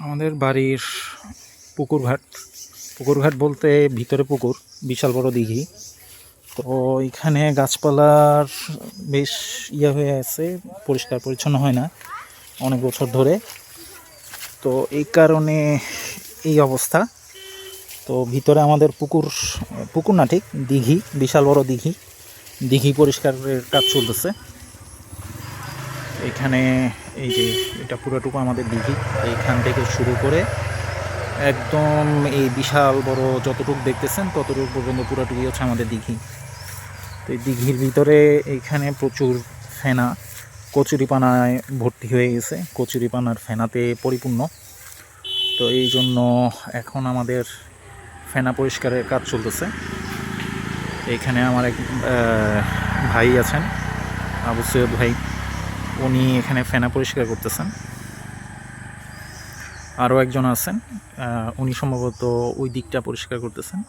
আমাদের বাড়ির পুকুরঘাট পুকুরঘাট বলতে ভিতরে পুকুর, বিশাল বড় দিঘি। তো এখানে গাছপালার বেশ হয়ে আছে, পরিষ্কার পরিচ্ছন্ন হয় না অনেক বছর ধরে। তো এই কারণে এই অবস্থা। তো ভিতরে আমাদের পুকুর পুকুর না, ঠিক দিঘি, বিশাল বড় দিঘি। দিঘি পরিষ্কারের কাজ চলতেছে এখানে। এই যে এটা পুরোটুকু আমাদের দিঘি, এইখান থেকে শুরু করে একদম এই বিশাল বড় যতটুকু দেখতেছেন ততটুকু পর্যন্ত পুরোটুকুই হচ্ছে আমাদের দিঘি। তো এই দিঘির ভিতরে এইখানে প্রচুর ফেনা, কচুরিপানায় ভর্তি হয়ে গেছে, কচুরিপানার ফেনাতে পরিপূর্ণ। তো এই জন্য এখন আমাদের ফেনা পরিষ্কারের কাজ চলতেছে। এইখানে আমার এক ভাই আছেন, আবু সৈয়দ ভাই, উনি এখানে ফেনা পরিষ্কার করতেছেন। আরও একজন আছেন, উনি সম্ভবত ওই দিকটা পরিষ্কার করতেছেন।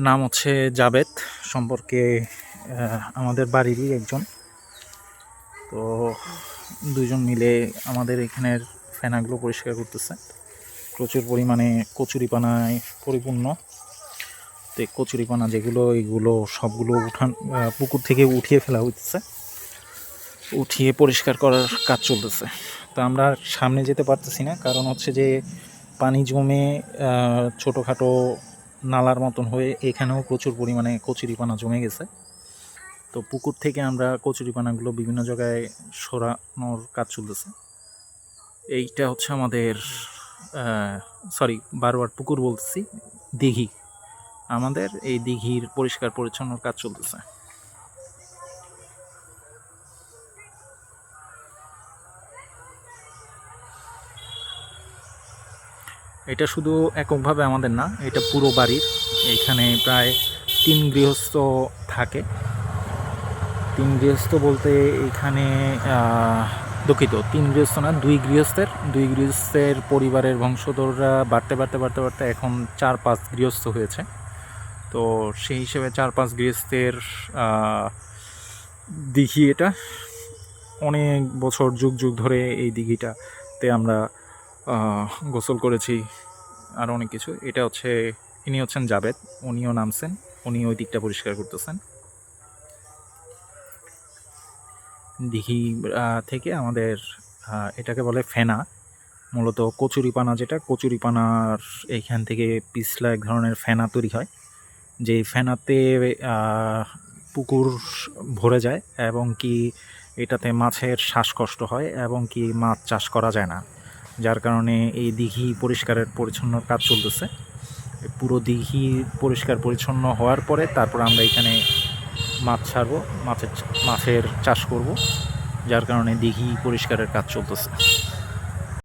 নাম হচ্ছে জাবেদ, সম্পর্কে আমাদের বাড়িরই একজন। তো দুজন মিলে আমাদের এখানের ফেনাগুলো পরিষ্কার করতেছে। প্রচুর পরিমাণে কচুরিপানায় পরিপূর্ণ। তো কচুরিপানা যেগুলো, এগুলো সবগুলো পুকুর থেকে উঠিয়ে ফেলা হইতেছে, উঠিয়ে পরিষ্কার করার কাজ চলতেছে। তো আমরা সামনে যেতে পারতেছি না, কারণ হচ্ছে যে পানি জমে ছোটোখাটো নালার মতন হয়ে এখানেও প্রচুর পরিমাণে কচুরিপানা জমে গেছে। তো পুকুর থেকে আমরা কচুরিপানাগুলো বিভিন্ন জায়গায় সরানোর কাজ চলতেছে। এইটা হচ্ছে আমাদের বারবার পুকুর বলতেছি, দিঘি। আমাদের এই দিঘির পরিষ্কার পরিচ্ছন্ন কাজ চলতেছে। এটা শুধু এককভাবে আমাদের না, এটা পুরো বাড়ির। এখানে প্রায় 3 গৃহস্থ থাকে। 3 গৃহস্থ বলতে এখানে দুঃখিত, 3 গৃহস্থ না, 2 গৃহস্থের পরিবারের বংশধররা বাড়তে বাড়তে বাড়তে বাড়তে এখন 4-5 গৃহস্থ হয়েছে। তো সেই হিসেবে 4-5 গৃহস্থের দিঘি এটা। অনেক বছর, যুগ যুগ ধরে এই দিঘিটাতে আমরা গোসল করেছি আর অনেক কিছু। এটা হচ্ছে, ইনি হচ্ছেন জাবেদ, উনিও নামছেন, উনি ওই দিকটা পরিষ্কার করতেছেন। দিঘি থেকে আমাদের এটাকে বলে ফেনা, মূলত কচুরিপানা, যেটা কচুরিপানার এইখান থেকে পিছলা এক ধরনের ফেনা তৈরি হয়, যে ফেনাতে পুকুর ভরে যায় এবং কি এটাতে মাছের শ্বাসকষ্ট হয় এবং কি মাছ চাষ করা যায় না। যার কারণে এই দিঘি পরিষ্কারের পরিচ্ছন্ন কাজ চলতেছে। পুরো দিঘি পরিষ্কার পরিচ্ছন্ন হওয়ার পরে তারপর আমরা এখানে মাছ ছাড়বো, মাছের চাষ করব, যার কারণে দিঘি পরিষ্কারের কাজ চলতেছে।